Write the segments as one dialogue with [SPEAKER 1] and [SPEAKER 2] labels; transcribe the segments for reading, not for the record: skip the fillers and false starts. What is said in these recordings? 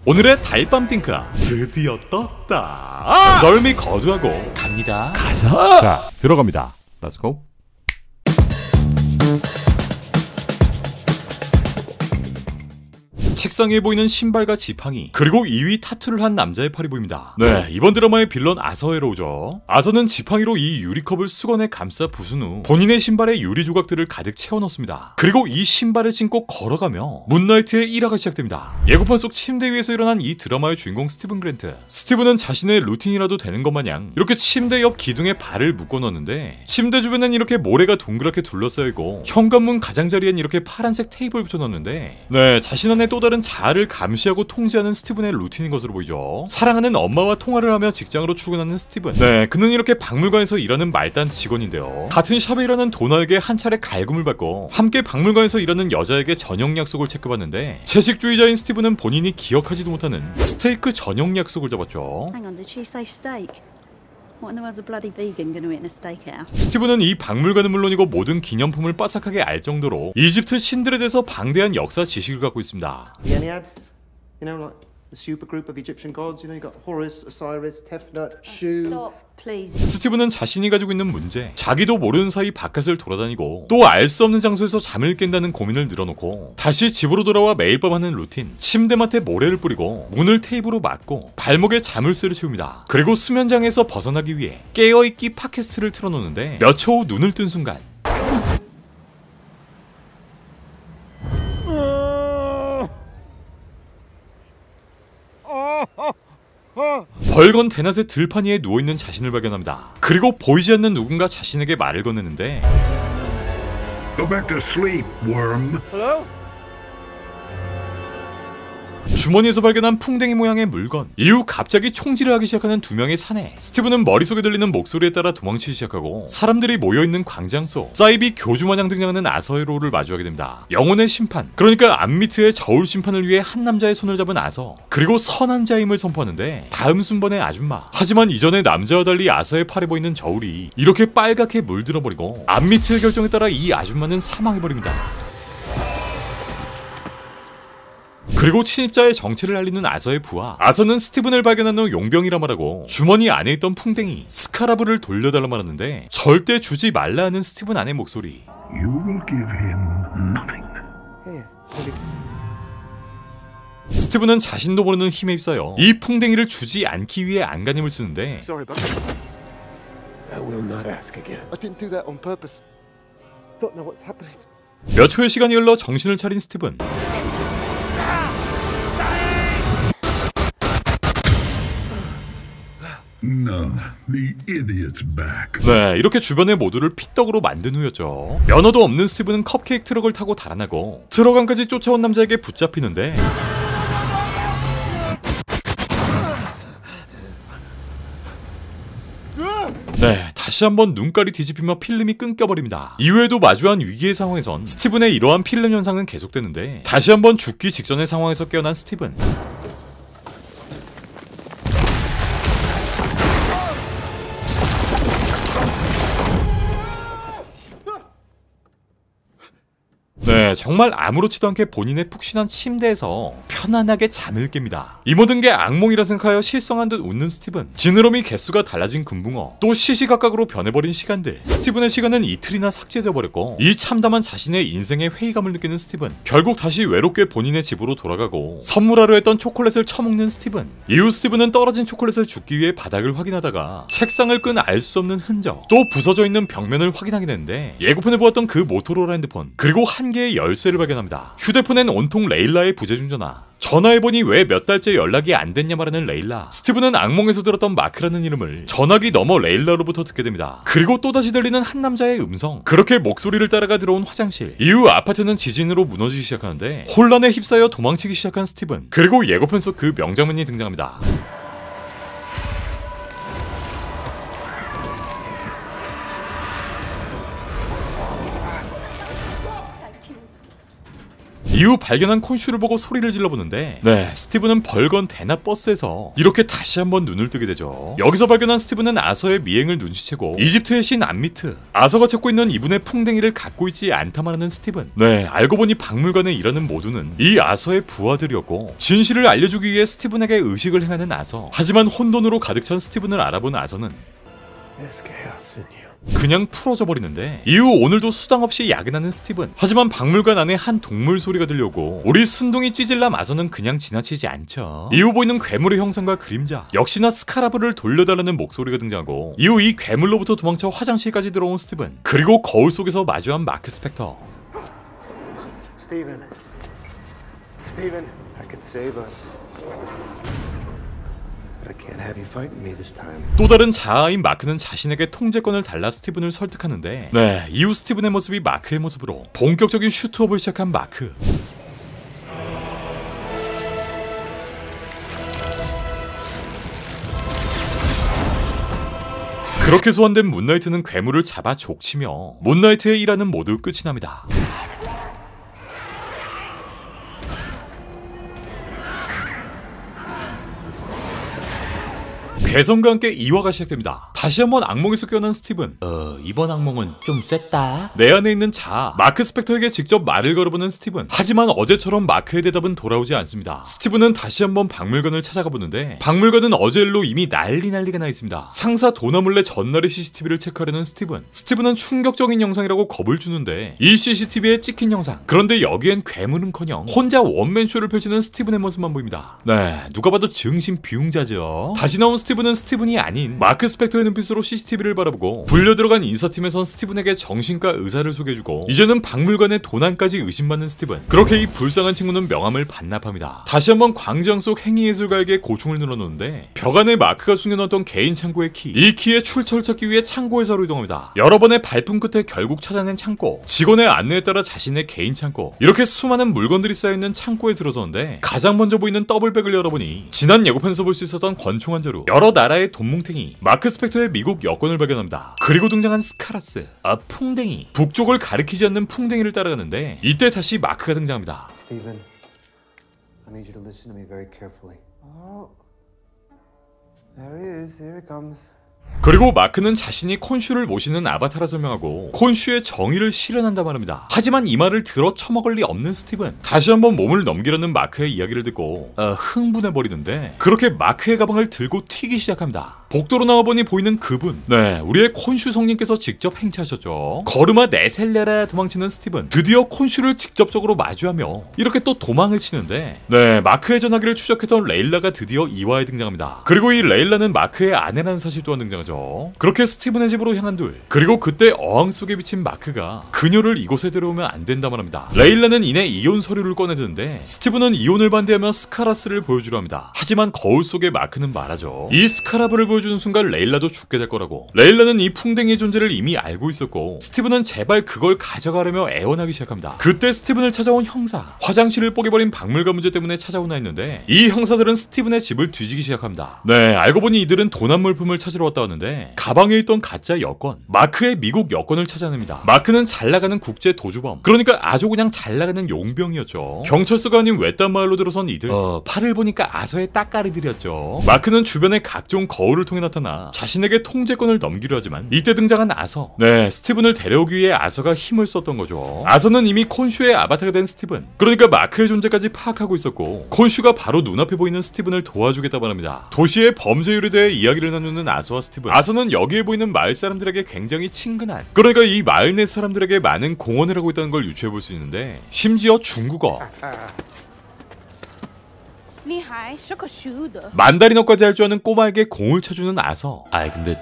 [SPEAKER 1] 오늘의 달밤 띵크 드디어 떴다. 썰미 거두하고 갑니다. 가자.
[SPEAKER 2] 자, 들어갑니다. Let's go.
[SPEAKER 1] 책상에 보이는 신발과 지팡이, 그리고 2위 타투를 한 남자의 팔이 보입니다. 네, 이번 드라마의 빌런 아서헤로우죠. 아서는 지팡이로 이 유리컵을 수건에 감싸 부순 후 본인의 신발에 유리 조각들을 가득 채워 넣습니다. 그리고 이 신발을 신고 걸어가며 문나이트의 일화가 시작됩니다. 예고편 속 침대 위에서 일어난 이 드라마의 주인공 스티븐 그랜트. 스티븐은 자신의 루틴이라도 되는 것 마냥 이렇게 침대 옆 기둥에 발을 묶어 넣는데, 침대 주변엔 이렇게 모래가 동그랗게 둘러싸여 있고 현관문 가장자리엔 이렇게 파란색 테이프를 붙여 넣는데, 네, 자신 안에 또 다른 자아를 감시하고 통제하는 스티븐의 루틴인 것으로 보이죠. 사랑하는 엄마와 통화를 하며 직장으로 출근하는 스티븐. 네, 그는 이렇게 박물관에서 일하는 말단 직원인데요. 같은 샵에 일하는 도나에게 한 차례 갈굼을 받고 함께 박물관에서 일하는 여자에게 저녁 약속을 체크받는데, 채식주의자인 스티븐은 본인이 기억하지도 못하는 스테이크 저녁 약속을 잡았죠.
[SPEAKER 3] Hang on, did she say steak? What in the world's a bloody vegan going to eat in a steakhouse?
[SPEAKER 1] 스티븐은 이 박물관은 물론이고 모든 기념품을 빠삭하게 알 정도로 이집트 신들에 대해서 방대한 역사 지식을 갖고 있습니다.
[SPEAKER 4] The Ennead, you know, like the super group of Egyptian gods. You know, you got Horus, Osiris, Tefnut, Shu.
[SPEAKER 3] Stop, please.
[SPEAKER 1] 스티븐은 자신이 가지고 있는 문제, 자기도 모르는 사이 바깥을 돌아다니고 또 알 수 없는 장소에서 잠을 깬다는 고민을 늘어놓고 다시 집으로 돌아와 매일 밤 하는 루틴, 침대맡에 모래를 뿌리고 문을 테이프로 막고 발목에 자물쇠를 채웁니다. 그리고 수면장에서 벗어나기 위해 깨어있기 팟캐스트를 틀어놓는데 몇 초 후 눈을 뜬 순간 벌건 대낮에 들판 위에 누워있는 자신을 발견합니다. 그리고 보이지 않는 누군가 자신에게 말을 건네는데,
[SPEAKER 5] Go back to sleep, worm.
[SPEAKER 4] Hello?
[SPEAKER 1] 주머니에서 발견한 풍뎅이 모양의 물건. 이후 갑자기 총질을 하기 시작하는 두 명의 사내. 스티븐은 머릿속에 들리는 목소리에 따라 도망치기 시작하고 사람들이 모여있는 광장 속 사이비 교주마냥 등장하는 아서헤로우를 마주하게 됩니다. 영혼의 심판, 그러니까 암미트의 저울 심판을 위해 한 남자의 손을 잡은 아서, 그리고 선한 자임을 선포하는데 다음 순번의 아줌마. 하지만 이전의 남자와 달리 아서의 팔에 보이는 저울이 이렇게 빨갛게 물들어버리고 암미트의 결정에 따라 이 아줌마는 사망해버립니다. 그리고 침입자의 정체를 알리는 아서의 부하. 아서는 스티븐을 발견한 후 용병이라 말하고 주머니 안에 있던 풍뎅이 스카라브를 돌려달라 말하는데, 절대 주지 말라 하는 스티븐 안의 목소리.
[SPEAKER 5] You will give him nothing.
[SPEAKER 4] Here. Maybe.
[SPEAKER 1] 스티븐은 자신도 모르는 힘에 휩싸여 이 풍뎅이를 주지 않기 위해 안간힘을 쓰는데,
[SPEAKER 4] Sorry, but
[SPEAKER 2] I will not ask again.
[SPEAKER 4] I didn't do that on purpose. Don't know what's happening.
[SPEAKER 1] 몇 초의 시간이 흘러 정신을 차린 스티븐.
[SPEAKER 5] No, the idiot's back.
[SPEAKER 1] 네, 이렇게 주변의 모두를 피떡으로 만든 후였죠. 면허도 없는 스티븐은 컵케이크 트럭을 타고 달아나고 트럭 안까지 쫓아온 남자에게 붙잡히는데, 네, 다시 한번 눈깔이 뒤집히며 필름이 끊겨버립니다. 이후에도 마주한 위기의 상황에선 스티븐의 이러한 필름 현상은 계속되는데, 다시 한번 죽기 직전의 상황에서 깨어난 스티븐. 네, 정말 아무렇지도 않게 본인의 푹신한 침대에서 편안하게 잠을 깹니다. 이 모든 게 악몽이라 생각하여 실성한 듯 웃는 스티븐. 지느러미 개수가 달라진 금붕어, 또 시시각각으로 변해버린 시간들. 스티븐의 시간은 이틀이나 삭제되어 버렸고, 이 참담한 자신의 인생의 회의감을 느끼는 스티븐. 결국 다시 외롭게 본인의 집으로 돌아가고 선물하려 했던 초콜릿을 처먹는 스티븐. 이후 스티븐은 떨어진 초콜릿을 줍기 위해 바닥을 확인하다가 책상을 끈 알 수 없는 흔적, 또 부서져 있는 벽면을 확인하게 되는데, 예고편에 보았던 그 모토로라 핸드폰, 그리고 한 개의 열쇠를 발견합니다. 휴대폰엔 온통 레일라의 부재중 전화. 전화해보니 왜 몇 달째 연락이 안 됐냐 말하는 레일라. 스티븐은 악몽에서 들었던 마크라는 이름을 전화기 너머 레일라로부터 듣게 됩니다. 그리고 또다시 들리는 한 남자의 음성. 그렇게 목소리를 따라가 들어온 화장실. 이후 아파트는 지진으로 무너지기 시작하는데, 혼란에 휩싸여 도망치기 시작한 스티븐. 그리고 예고편 속 그 명장면이 등장합니다. 이후 발견한 콘슈를 보고 소리를 질러보는데 네, 스티븐은 벌건 대낮 버스에서 이렇게 다시 한번 눈을 뜨게 되죠. 여기서 발견한 스티븐은 아서의 미행을 눈치채고 이집트의 신 암미트, 아서가 찾고 있는 이분의 풍뎅이를 갖고 있지 않다만 하는 스티븐. 네, 알고 보니 박물관에 일하는 모두는 이 아서의 부하들이었고 진실을 알려주기 위해 스티븐에게 의식을 행하는 아서. 하지만 혼돈으로 가득 찬 스티븐을 알아본 아서는
[SPEAKER 2] There's chaos in you.
[SPEAKER 1] 그냥 풀어져 버리는데 이후 오늘도 수당 없이 야근하는 스티븐. 하지만 박물관 안에 한 동물 소리가 들려오고 우리 순둥이 찌질남 아서는 그냥 지나치지 않죠. 이후 보이는 괴물의 형상과 그림자, 역시나 스카라브를 돌려달라는 목소리가 등장하고 이후 이 괴물로부터 도망쳐 화장실까지 들어온 스티븐. 그리고 거울 속에서 마주한 마크 스펙터.
[SPEAKER 2] Stephen. Stephen, I could save us. But I can't have you fighting me this time.
[SPEAKER 1] 또 다른 자아인 마크는 자신에게 통제권을 달라 스티븐을 설득하는데 네, 이후 스티븐의 모습이 마크의 모습으로 본격적인 슈트업을 시작한 마크. 그렇게 소환된 문나이트는 괴물을 잡아 족치며 문나이트의 일화는 모두 끝이 납니다. 괴성과 함께 2화가 시작됩니다. 다시 한번 악몽에서 깨어난 스티븐. 이번 악몽은 좀 셌다. 내 안에 있는 자아 마크 스펙터에게 직접 말을 걸어보는 스티븐. 하지만 어제처럼 마크의 대답은 돌아오지 않습니다. 스티븐은 다시 한번 박물관을 찾아가 보는데 박물관은 어제 일로 이미 난리가 나 있습니다. 상사 도나 몰래 전날의 CCTV를 체크하려는 스티븐. 스티븐은 충격적인 영상이라고 겁을 주는데 이 CCTV에 찍힌 영상. 그런데 여기엔 괴물은커녕 혼자 원맨쇼를 펼치는 스티븐의 모습만 보입니다. 네, 누가 봐도 증신 비웅자죠. 다시 나온 스티븐은 스티븐이 아닌 마크 스펙터의 눈빛으로 CCTV를 바라보고 불려 들어간 인사팀에선 스티븐에게 정신과 의사를 소개해주고 이제는 박물관의 도난까지 의심받는 스티븐. 그렇게 이 불쌍한 친구는 명함을 반납합니다. 다시 한번 광장 속 행위예술가에게 고충을 늘어놓는데 벽 안에 마크가 숨겨놨던 개인 창고의 키. 이 키의 출처를 찾기 위해 창고회사로 이동합니다. 여러 번의 발품 끝에 결국 찾아낸 창고. 직원의 안내에 따라 자신의 개인 창고. 이렇게 수많은 물건들이 쌓여있는 창고에 들어서는데 가장 먼저 보이는 더블백을 열어보니 지난 예고편에서 볼 수 있었던 권총 한 자루, 여러 나라의 돈뭉탱이, 마크 스펙터의 미국 여권을 발견합니다. 그리고 등장한 스카라스, 풍뎅이. 북쪽을 가리키지 않는 풍뎅이를 따라가는데 이때 다시 마크가 등장합니다.
[SPEAKER 4] Stephen, I need you to listen to me very carefully. Oh, there he is. Here he comes.
[SPEAKER 1] 그리고 마크는 자신이 콘슈를 모시는 아바타라 설명하고 콘슈의 정의를 실현한다 말합니다. 하지만 이 말을 들어 처먹을 리 없는 스티븐. 다시 한번 몸을 넘기려는 마크의 이야기를 듣고 흥분해버리는데 그렇게 마크의 가방을 들고 튀기 시작합니다. 복도로 나와보니 보이는 그분. 네, 우리의 콘슈 성님께서 직접 행차하셨죠. 걸음아 내셀려라 도망치는 스티븐. 드디어 콘슈를 직접적으로 마주하며 이렇게 또 도망을 치는데 네, 마크의 전화기를 추적했던 레일라가 드디어 2화에 등장합니다. 그리고 이 레일라는 마크의 아내라는 사실 또한 등장하죠. 그렇게 스티븐의 집으로 향한 둘. 그리고 그때 어항 속에 비친 마크가 그녀를 이곳에 데려오면 안 된다 말합니다. 레일라는 이내 이혼 서류를 꺼내드는데 스티븐은 이혼을 반대하며 스카라스를 보여주려 합니다. 하지만 거울 속의 마크는 말하죠. 이 스카라브를 보여주는 순간 레일라도 죽게 될 거라고. 레일라는 이 풍뎅이의 존재를 이미 알고 있었고 스티븐은 제발 그걸 가져가려며 애원하기 시작합니다. 그때 스티븐을 찾아온 형사. 화장실을 뽀개버린 박물관 문제 때문에 찾아오나 했는데 이 형사들은 스티븐의 집을 뒤지기 시작합니다. 네, 알고 보니 이들은 도난 물품을 찾으러 왔다 왔는데 가방에 있던 가짜 여권, 마크의 미국 여권을 찾아냅니다. 마크는 잘나가는 국제 도주범, 그러니까 아주 그냥 잘나가는 용병이었죠. 경찰서가 아닌 외딴 마을로 들어선 이들. 팔을 보니까 아서의 따까리들이었죠. 마크는 주변의 각종 거울을 통해 나타나 자신에게 통제권을 넘기려 하지만 이때 등장한 아서. 네, 스티븐을 데려오기 위해 아서가 힘을 썼던 거죠. 아서는 이미 콘슈의 아바타가 된 스티븐, 그러니까 마크의 존재까지 파악하고 있었고 콘슈가 바로 눈앞에 보이는 스티븐을 도와주겠다고 합니다. 도시의 범죄율에 대해 이야기를 나누는 아서와 스티븐. 아서는 여기에 보이는 마을 사람들에게 굉장히 친근한, 그러니까 이 마을 내 사람들에게 많은 공헌을 하고 있다는 걸 유추해 볼 수 있는데 심지어 중국어 만다리너까지 할 줄 아는 꼬마에게 공을 쳐주는 아서.
[SPEAKER 6] 근데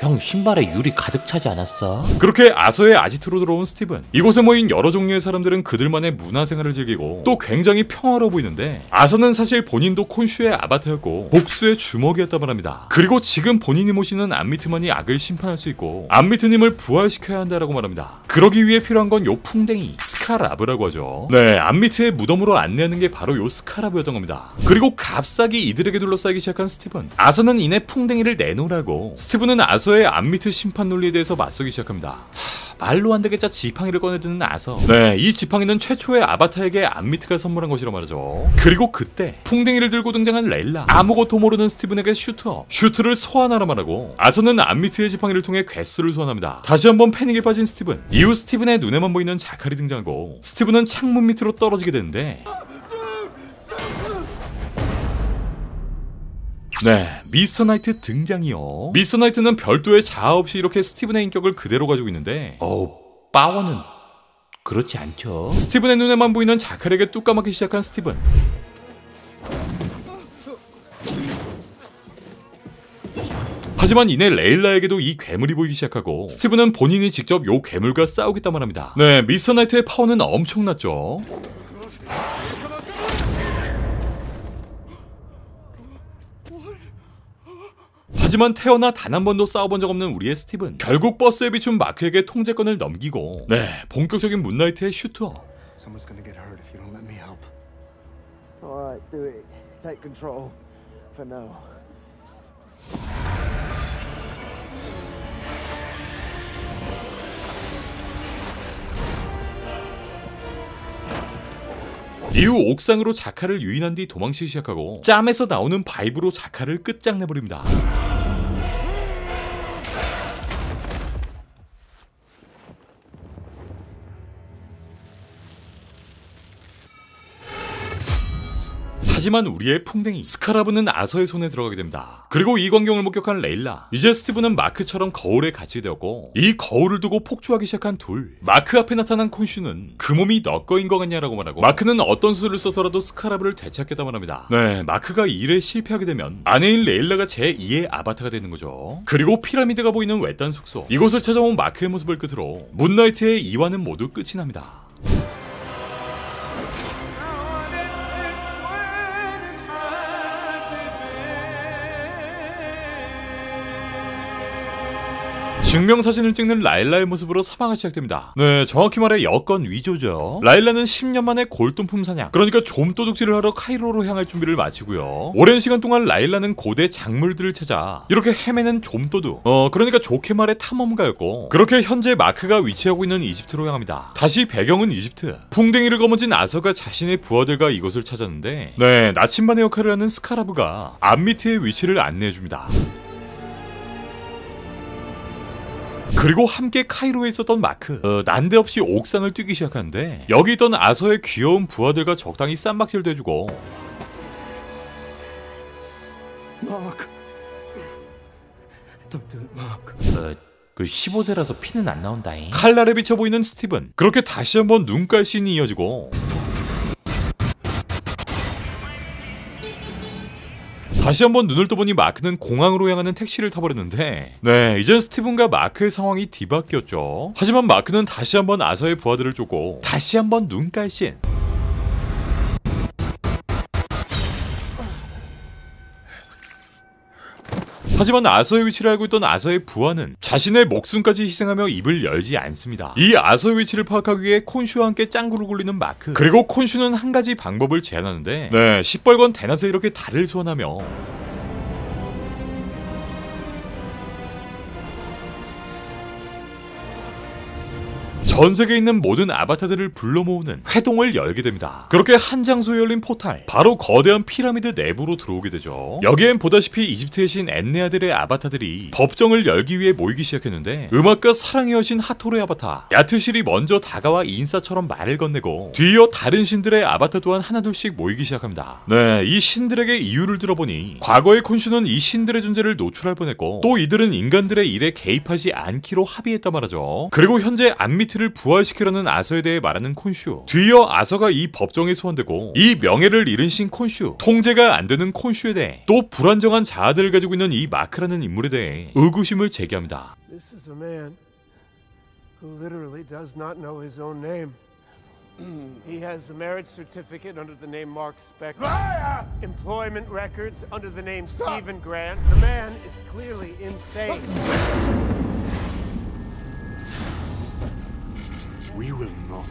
[SPEAKER 6] 형 신발에 유리 가득 차지 않았어?
[SPEAKER 1] 그렇게 아서의 아지트로 들어온 스티븐. 이곳에 모인 여러 종류의 사람들은 그들만의 문화생활을 즐기고 또 굉장히 평화로워 보이는데 아서는 사실 본인도 콘슈의 아바타였고 복수의 주먹이었다고 합니다. 그리고 지금 본인이 모시는 암미트만이 악을 심판할 수 있고 암미트님을 부활시켜야 한다라고 말합니다. 그러기 위해 필요한 건 요 풍뎅이 스카라브라고 하죠. 네, 암미트의 무덤으로 안내하는 게 바로 요 스카라브였던 겁니다. 그리고 값싸기 이들에게 둘러싸이기 시작한 스티븐. 아서는 이내 풍뎅이를 내놓으라고. 스티븐은 아서의 암미트 심판 논리에 대해서 맞서기 시작합니다. 말로 안 되겠자 지팡이를 꺼내드는 아서. 네, 이 지팡이는 최초의 아바타에게 암미트가 선물한 것이라 말이죠. 그리고 그때 풍뎅이를 들고 등장한 레일라. 아무것도 모르는 스티븐에게 슈트를 소환하라 말하고 아서는 암미트의 지팡이를 통해 괴수를 소환합니다. 다시 한번 패닉에 빠진 스티븐. 이후 스티븐의 눈에만 보이는 자칼이 등장하고 스티븐은 창문 밑으로 떨어지게 되는데, 네, 미스터 나이트 등장이요. 미스터 나이트는 별도의 자아 없이 이렇게 스티븐의 인격을 그대로 가지고 있는데,
[SPEAKER 6] 빠워는 그렇지 않죠.
[SPEAKER 1] 스티븐의 눈에만 보이는 자칼에게 뚝 까맣기 시작한 스티븐. 하지만 이내 레일라에게도 이 괴물이 보이기 시작하고 스티븐은 본인이 직접 요 괴물과 싸우겠다 말합니다. 네, 미스터 나이트의 파워는 엄청났죠. 하지만 태어나 단 한 번도 싸워본 적 없는 우리의 스티븐. 결국 버스에 비춘 마크에게 통제권을 넘기고, 네, 본격적인 문나이트의 슈터.
[SPEAKER 2] Someone's gonna get hurt if you don't let me help.
[SPEAKER 4] All right, do it. Take control for now.
[SPEAKER 1] 이후 옥상으로 자칼을 유인한 뒤 도망치기 시작하고 짬에서 나오는 바이브로 자칼을 끝장내버립니다. 하지만 우리의 풍뎅이 스카라브는 아서의 손에 들어가게 됩니다. 그리고 이 광경을 목격한 레일라. 이제 스티븐은 마크처럼 거울에 갇히게 되었고 이 거울을 두고 폭주하기 시작한 둘. 마크 앞에 나타난 콘슈는 그 몸이 너 거인 것 같냐라고 말하고 마크는 어떤 수를 써서라도 스카라브를 되찾겠다만 합니다. 네, 마크가 이 일에 실패하게 되면 아내인 레일라가 제2의 아바타가 되는 거죠. 그리고 피라미드가 보이는 외딴 숙소. 이곳을 찾아온 마크의 모습을 끝으로 문나이트의 2화는 모두 끝이 납니다. 증명사진을 찍는 라일라의 모습으로 3화가 시작됩니다. 네, 정확히 말해 여권 위조죠. 라일라는 10년 만에 골동품 사냥, 그러니까 좀도둑질을 하러 카이로로 향할 준비를 마치고요. 오랜 시간 동안 라일라는 고대 작물들을 찾아 이렇게 헤매는 좀도둑, 그러니까 좋게 말해 탐험가였고, 그렇게 현재 마크가 위치하고 있는 이집트로 향합니다. 다시 배경은 이집트. 풍뎅이를 거머쥔 아서가 자신의 부하들과 이곳을 찾았는데, 네, 나침반의 역할을 하는 스카라브가 암미트의 위치를 안내해줍니다. 그리고 함께 카이로에 있었던 마크, 난데없이 옥상을 뛰기 시작하는데 여기 있던 아서의 귀여운 부하들과 적당히 쌈박질도 해주고,
[SPEAKER 2] Mark. Don't do it, Mark.
[SPEAKER 6] 그 15세라서 피는 안 나온다잉.
[SPEAKER 1] 칼날에 비쳐 보이는 스티븐. 그렇게 다시 한번 눈깔 씬이 이어지고 다시 한번 눈을 떠보니 마크는 공항으로 향하는 택시를 타버렸는데, 네, 이젠 스티븐과 마크의 상황이 뒤바뀌었죠. 하지만 마크는 다시 한번 아서의 부하들을 쫓고 다시 한번 눈깔씬. 하지만 아서의 위치를 알고 있던 아서의 부하는 자신의 목숨까지 희생하며 입을 열지 않습니다. 이 아서의 위치를 파악하기 위해 콘슈와 함께 짱구를 굴리는 마크. 그리고 콘슈는 한 가지 방법을 제안하는데, 네, 시뻘건 대낮에 이렇게 달을 소환하며 전 세계에 있는 모든 아바타들을 불러 모으는 회동을 열게 됩니다. 그렇게 한 장소에 열린 포탈, 바로 거대한 피라미드 내부로 들어오게 되죠. 여기엔 보다시피 이집트의 신 엔네아들의 아바타들이 법정을 열기 위해 모이기 시작했는데, 음악과 사랑의 여신 하토르의 아바타 야트실이 먼저 다가와 인사처럼 말을 건네고 뒤이어 다른 신들의 아바타 또한 하나둘씩 모이기 시작합니다. 네, 이 신들에게 이유를 들어보니 과거의 콘슈는 이 신들의 존재를 노출할 뻔했고 또 이들은 인간들의 일에 개입하지 않기로 합의했단 말이죠. 그리고 현재 암미트를 부활시키려는 아서에 대해 말하는 콘슈. 뒤이어 아서가 이 법정에 소환되고 이 명예를 잃은 신 콘슈, 통제가 안 되는 콘슈에 대해 또 불안정한 자아들을 가지고 있는 이 마크라는 인물에 대해 의구심을 제기합니다.
[SPEAKER 2] This is a man who literally does not know his own name. He has a marriage certificate under the name Mark Spector, employment records under the name Stephen Grant. The man is clearly insane.
[SPEAKER 5] We will not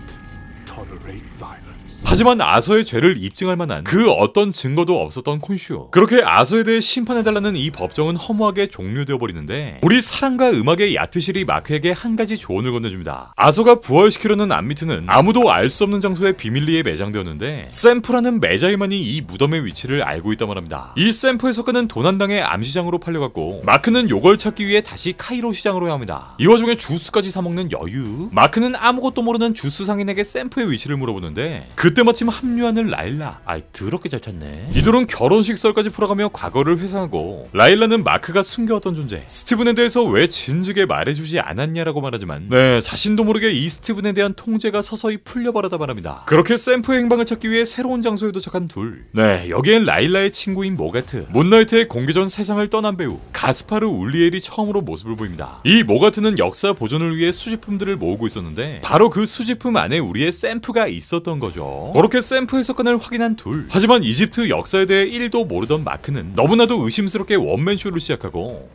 [SPEAKER 5] tolerate violence.
[SPEAKER 1] 하지만 아서의 죄를 입증할 만한 그 어떤 증거도 없었던 콘슈. 그렇게 아서에 대해 심판해달라는 이 법정은 허무하게 종료되어 버리는데 우리 사랑과 음악의 야트실이 마크에게 한 가지 조언을 건네줍니다. 아서가 부활시키려는 암미트는 아무도 알 수 없는 장소에 비밀리에 매장되었는데 샘프라는 매자이만이 이 무덤의 위치를 알고 있다만 합니다. 이 샘프의 석가는 도난당의 암시장으로 팔려갔고 마크는 요걸 찾기 위해 다시 카이로 시장으로 합니다. 이 와중에 주스까지 사먹는 여유. 마크는 아무것도 모르는 주스 상인에게 샘프의 위치를 물어보는데 그때 마침 합류하는 라일라.
[SPEAKER 6] 아이 더럽게 잘 찾네.
[SPEAKER 1] 이들은 결혼식 썰까지 풀어가며 과거를 회상하고 라일라는 마크가 숨겨왔던 존재 스티븐에 대해서 왜 진즉에 말해주지 않았냐라고 말하지만 자신도 모르게 이 스티븐에 대한 통제가 서서히 풀려버렸다 말합니다. 그렇게 샘프의 행방을 찾기 위해 새로운 장소에 도착한 둘. 여기엔 라일라의 친구인 모가트, 문나이트의 공개 전 세상을 떠난 배우 가스파르 울리엘이 처음으로 모습을 보입니다. 이 모가트는 역사 보존을 위해 수집품들을 모으고 있었는데 바로 그 수집품 안에 우리의 샘프가 있었던 거죠. 그렇게 샘프의 석관을 확인한 둘. 하지만 이집트 역사에 대해 1도 모르던 마크는 너무나도 의심스럽게 원맨쇼를 시작하고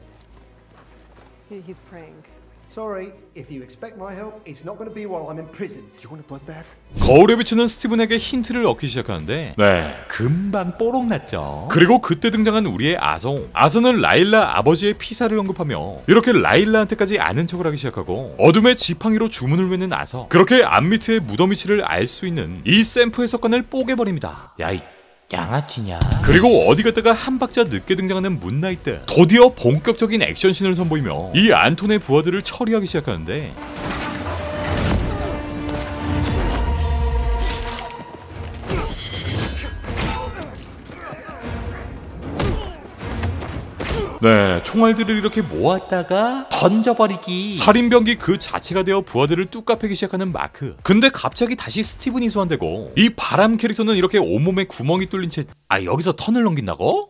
[SPEAKER 7] He's praying.
[SPEAKER 8] Sorry, if you expect my help, it's not going to be while I'm in prison.
[SPEAKER 4] Do you want a bloodbath?
[SPEAKER 1] 거울에 비추는 스티븐에게 힌트를 얻기 시작하는데 금방 뽀록 났죠. 그리고 그때 등장한 우리의 아서는 라일라 아버지의 피사를 언급하며 이렇게 라일라한테까지 아는 척을 하기 시작하고 어둠의 지팡이로 주문을 외는 아서. 그렇게 암미트의 무덤 위치를 알 수 있는 이 샘프의 석관을 뽀개버립니다.
[SPEAKER 6] 야이 양아치냐.
[SPEAKER 1] 그리고 어디 갔다가 한 박자 늦게 등장하는 문나이트. 드디어 본격적인 액션씬을 선보이며 이 안톤의 부하들을 처리하기 시작하는데 총알들을 이렇게 모았다가
[SPEAKER 6] 던져버리기.
[SPEAKER 1] 살인병기 그 자체가 되어 부하들을 뚝 패기 시작하는 마크. 근데 갑자기 다시 스티븐이 소환되고 이 바람 캐릭터는 이렇게 온몸에 구멍이 뚫린 채
[SPEAKER 6] 여기서 턴을 넘긴다고?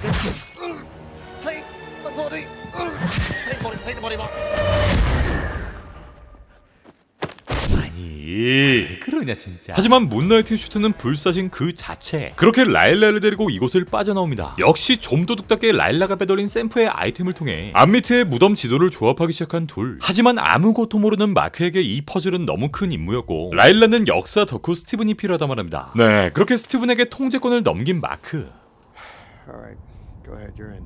[SPEAKER 1] 왜 그러냐 진짜. 하지만 문나이트의 슈트는 불사신 그 자체. 그렇게 라일라를 데리고 이곳을 빠져나옵니다. 역시 좀 도둑답게 라일라가 빼돌린 샘프의 아이템을 통해 암미트의 무덤 지도를 조합하기 시작한 둘. 하지만 아무것도 모르는 마크에게 이 퍼즐은 너무 큰 임무였고 라일라는 역사 덕후 스티븐이 필요하다 말합니다. 그렇게 스티븐에게 통제권을 넘긴 마크.
[SPEAKER 4] Alright, go ahead, you're in.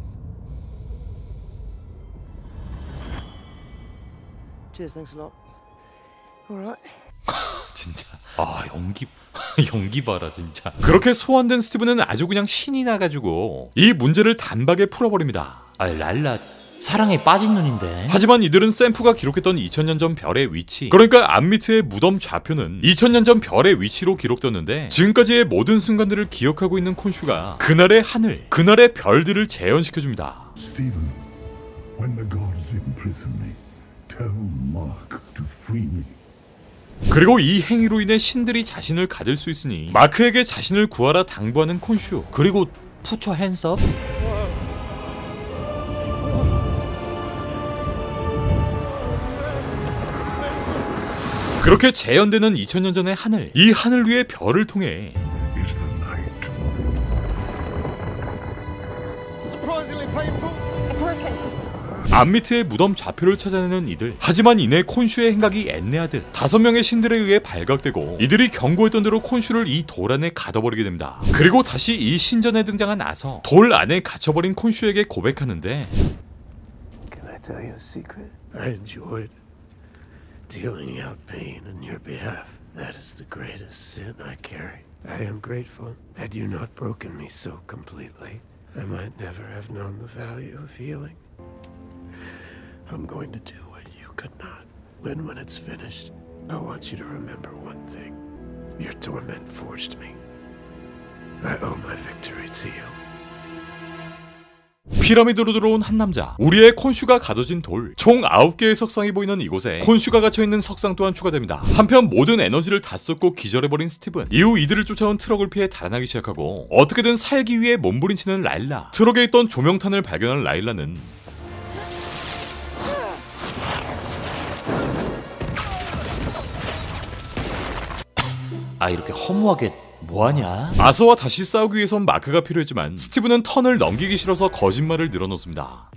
[SPEAKER 4] Cheers, thanks a lot. Alright.
[SPEAKER 1] 진짜 연기 봐라 진짜. 그렇게 소환된 스티븐은 아주 그냥 신이 나가지고 이 문제를 단박에 풀어버립니다.
[SPEAKER 6] 랄라 사랑에 빠진 눈인데.
[SPEAKER 1] 하지만 이들은 샘프가 기록했던 2000년 전 별의 위치, 그러니까 암미트의 무덤 좌표는 2000년 전 별의 위치로 기록되었는데 지금까지의 모든 순간들을 기억하고 있는 콘슈가 그날의 하늘, 그날의 별들을 재현시켜줍니다.
[SPEAKER 5] Stephen, when the gods imprison me, tell Mark to free me.
[SPEAKER 1] 그리고 이 행위로 인해 신들이 자신을 가질 수 있으니 마크에게 자신을 구하라 당부하는 콘슈.
[SPEAKER 6] 그리고 푸처 핸섭.
[SPEAKER 1] 그렇게 재현되는 2000년 전의 하늘, 이 하늘 위의 별을 통해
[SPEAKER 5] Is the night.
[SPEAKER 2] Surprisingly painful.
[SPEAKER 1] 암미트의 무덤 좌표를 찾아내는 이들. 하지만 이내 콘슈의 행각이 엔네아드 5명의 신들에 의해 발각되고 이들이 경고했던 대로 콘슈를 이 돌 안에 가둬버리게 됩니다. 그리고 다시 이 신전에 등장한 아서 돌 안에 갇혀버린 콘슈에게 고백하는데
[SPEAKER 2] Can I tell you a secret? I enjoyed dealing out pain on your behalf. That is the greatest sin I carry. I am grateful. Had you not broken me so completely, I might never have known the value of healing. I'm going to do what you could not. And when it's finished, I want you to remember one thing. Your torment forged me. I owe my victory to you.
[SPEAKER 1] 피라미드로 들어온 한 남자. 우리의 콘슈가 가둬진 돌. 총 9개의 석상이 보이는 이곳에 콘슈가 갇혀있는 석상 또한 추가됩니다. 한편 모든 에너지를 다 쏟고 기절해버린 스티븐. 이후 이들을 쫓아온 트럭을 피해 달아나기 시작하고 어떻게든 살기 위해 몸부림치는 라일라. 트럭에 있던 조명탄을 발견한 라일라는
[SPEAKER 6] 이렇게 허무하게 뭐하냐?
[SPEAKER 1] 아서와 다시 싸우기 위해선 마크가 필요했지만 스티븐은 턴을 넘기기 싫어서 거짓말을 늘어놓습니다.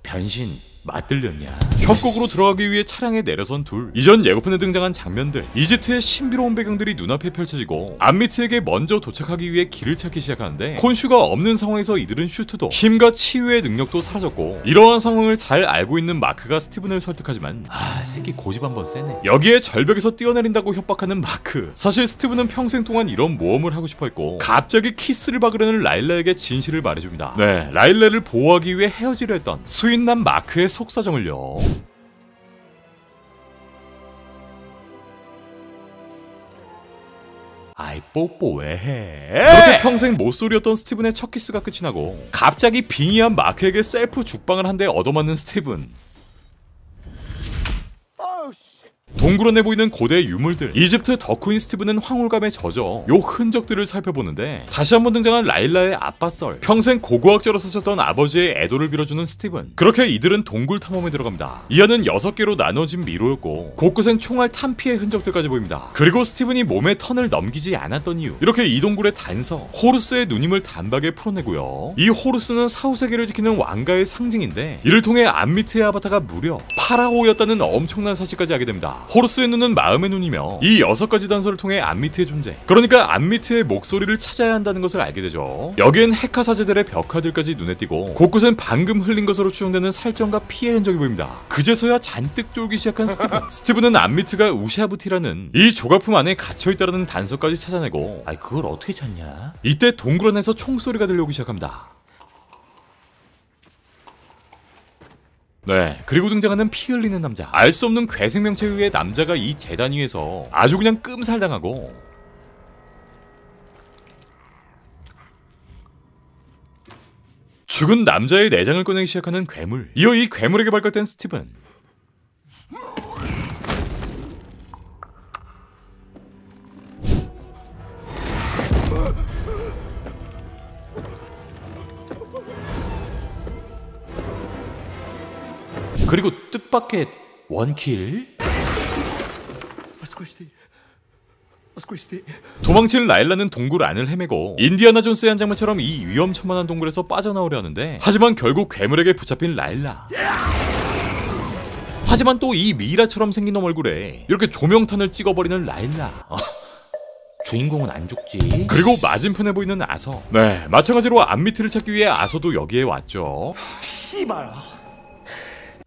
[SPEAKER 6] 변신
[SPEAKER 1] 맞들렸냐? 협곡으로 들어가기 위해 차량에 내려선 둘. 이전 예고편에 등장한 장면들, 이집트의 신비로운 배경들이 눈앞에 펼쳐지고 암미트에게 먼저 도착하기 위해 길을 찾기 시작하는데 콘슈가 없는 상황에서 이들은 슈트도 힘과 치유의 능력도 사라졌고 이러한 상황을 잘 알고 있는 마크가 스티븐을 설득하지만 새끼 고집 한번 세네. 여기에 절벽에서 뛰어내린다고 협박하는 마크. 사실 스티븐은 평생 동안 이런 모험을 하고 싶어 했고 갑자기 키스를 박으려는 라일라에게 진실을 말해줍니다. 네, 라일라를 보호하기 위해 헤어지려 했던 수인남 마크의 속사정을요. 아이 뽀뽀 왜 해? 그렇게 평생 모쏠이었던 스티븐의 첫 키스가 끝이 나고 갑자기 빙의한 마크에게 셀프 죽방을 한 대 얻어맞는 스티븐. 동굴원에 보이는 고대 유물들, 이집트 덕후인 스티븐은 황홀감에 젖어 요 흔적들을 살펴보는데 다시 한번 등장한 라일라의 아빠 썰, 평생 고고학자로 사셨던 아버지의 애도를 빌어주는 스티븐. 그렇게 이들은 동굴 탐험에 들어갑니다. 이 안은 6개로 나눠진 미로였고 곳곳엔 총알 탄피의 흔적들까지 보입니다. 그리고 스티븐이 몸에 턴을 넘기지 않았던 이유, 이렇게 이 동굴의 단서 호루스의 누님을 단박에 풀어내고요. 이 호루스는 사후세계를 지키는 왕가의 상징인데 이를 통해 암미트의 아바타가 무려 파라오였다는 엄청난 사실까지 알게 됩니다. 호루스의 눈은 마음의 눈이며 이 6가지 단서를 통해 암미트의 존재, 그러니까 암미트의 목소리를 찾아야 한다는 것을 알게 되죠. 여기엔 헤카 사제들의 벽화들까지 눈에 띄고 곳곳엔 방금 흘린 것으로 추정되는 살점과 피의 흔적이 보입니다. 그제서야 잔뜩 쫄기 시작한 스티븐. 스티븐은 암미트가 우샤부티라는 이 조각품 안에 갇혀있다는 단서까지 찾아내고
[SPEAKER 6] 그걸 어떻게 찾냐?
[SPEAKER 1] 이때 동굴안에서 총소리가 들려오기 시작합니다. 네, 그리고 등장하는 피 흘리는 남자. 알 수 없는 괴생명체에 의해 남자가 이 재단 위에서 아주 그냥 끔살당하고 죽은 남자의 내장을 꺼내기 시작하는 괴물. 이어 이 괴물에게 발각된 스티븐.
[SPEAKER 6] 그리고 뜻밖의 원킬?
[SPEAKER 1] 도망칠 라일라는 동굴 안을 헤매고 인디아나 존스의 한 장면처럼 이 위험천만한 동굴에서 빠져나오려 하는데 하지만 결국 괴물에게 붙잡힌 라일라. 하지만 또 이 미이라처럼 생긴 얼굴에 이렇게 조명탄을 찍어버리는 라일라.
[SPEAKER 6] 주인공은 안 죽지.
[SPEAKER 1] 그리고 맞은편에 보이는 아서. 네, 마찬가지로 암미트를 찾기 위해 아서도 여기에 왔죠.
[SPEAKER 8] 씨발.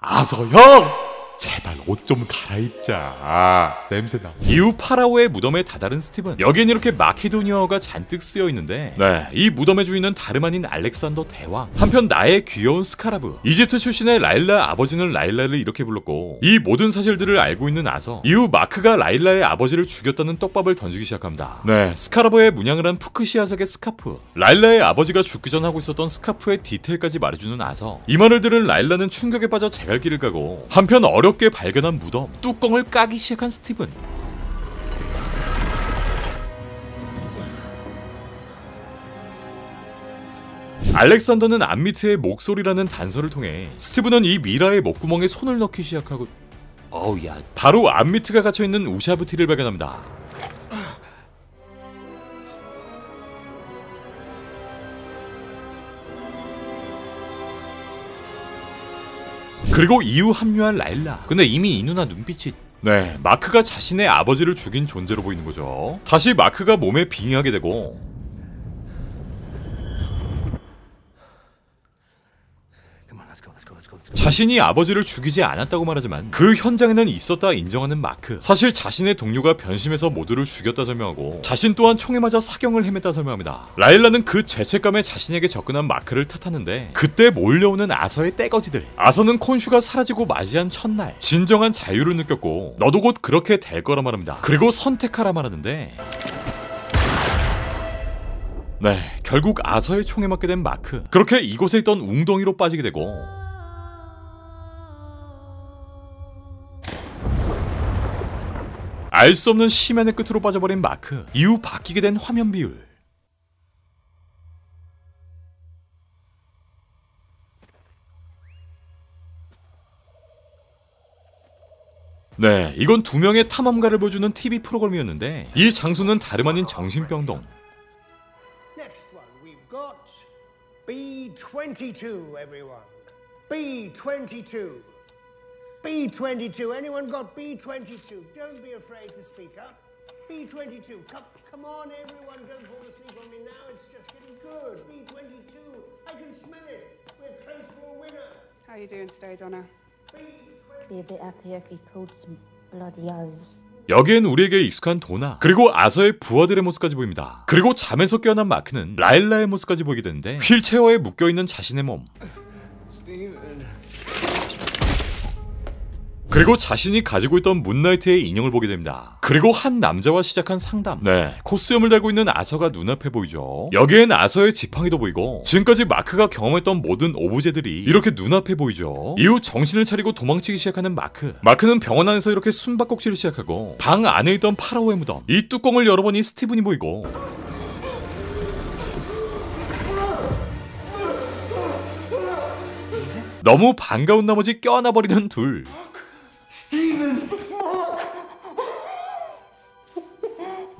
[SPEAKER 1] 아서 형! 제발 옷 좀 갈아입자. 냄새나. 이후 파라오의 무덤에 다다른 스티븐. 여기엔 이렇게 마케도니아어가 잔뜩 쓰여있는데 네, 이 무덤의 주인은 다름 아닌 알렉산더 대왕. 한편 나의 귀여운 스카라브. 이집트 출신의 라일라 아버지는 라일라를 이렇게 불렀고 이 모든 사실들을 알고 있는 아서 이후 마크가 라일라의 아버지를 죽였다는 떡밥을 던지기 시작합니다. 네, 스카라브의 문양을 한 푸크시아색의 스카프. 라일라의 아버지가 죽기 전 하고 있었던 스카프의 디테일까지 말해주는 아서. 이 말을 들은 라일라는 충격에 빠져 제갈길을 가고 한편 어렵게 발견한 무덤 뚜껑을 까기 시작한 스티븐. 알렉산더는 암미트의 목소리라는 단서를 통해 스티븐은 이 미라의 목구멍에 손을 넣기 시작하고
[SPEAKER 6] 어우야,
[SPEAKER 1] 바로 암미트가 갇혀있는 우샤부티를 발견합니다. 그리고 이후 합류한 라일라.
[SPEAKER 6] 근데 이미 이 누나 눈빛이
[SPEAKER 1] 네, 마크가 자신의 아버지를 죽인 존재로 보이는 거죠. 다시 마크가 몸에 빙의하게 되고 자신이 아버지를 죽이지 않았다고 말하지만 그 현장에는 있었다 인정하는 마크. 사실 자신의 동료가 변심해서 모두를 죽였다 설명하고 자신 또한 총에 맞아 사경을 헤맸다 설명합니다. 라일라는 그 죄책감에 자신에게 접근한 마크를 탓하는데 그때 몰려오는 아서의 떼거지들. 아서는 콘슈가 사라지고 맞이한 첫날 진정한 자유를 느꼈고 너도 곧 그렇게 될 거라 말합니다. 그리고 선택하라 말하는데 네, 결국 아서의 총에 맞게 된 마크. 그렇게 이곳에 있던 웅덩이로 빠지게 되고 알 수 없는 심연의 끝으로 빠져버린 마크. 이후 바뀌게 된 화면 비율. 네, 이건 2명의 탐험가를 보여주는 TV 프로그램이었는데 이 장소는 다름 아닌 정신병동.
[SPEAKER 8] Next one we've got B22, everyone.
[SPEAKER 2] B22. B22. Anyone got B22? Don't be afraid to speak up. B22. Come on, everyone. Don't fall asleep on me now. It's just getting good. B22. I can smell it. We're close to a winner.
[SPEAKER 7] How are you doing today, Donna?
[SPEAKER 3] Be a bit happier if he pulled some bloody O's.
[SPEAKER 1] 여기엔 우리에게 익숙한 도나, 그리고 아서의 부하들의 모습까지 보입니다. 그리고 잠에서 깨어난 마크는 라일라의 모습까지 보이게 되는데 휠체어에 묶여있는 자신의 몸, 그리고 자신이 가지고 있던 문나이트의 인형을 보게 됩니다. 그리고 한 남자와 시작한 상담. 네, 코스염을 달고 있는 아서가 눈앞에 보이죠. 여기엔 아서의 지팡이도 보이고 지금까지 마크가 경험했던 모든 오브제들이 이렇게 눈앞에 보이죠. 이후 정신을 차리고 도망치기 시작하는 마크. 마크는 병원 안에서 이렇게 숨바꼭질을 시작하고 방 안에 있던 파라오의 무덤, 이 뚜껑을 열어보니 스티븐이 보이고 너무 반가운 나머지 껴안아버리는 둘.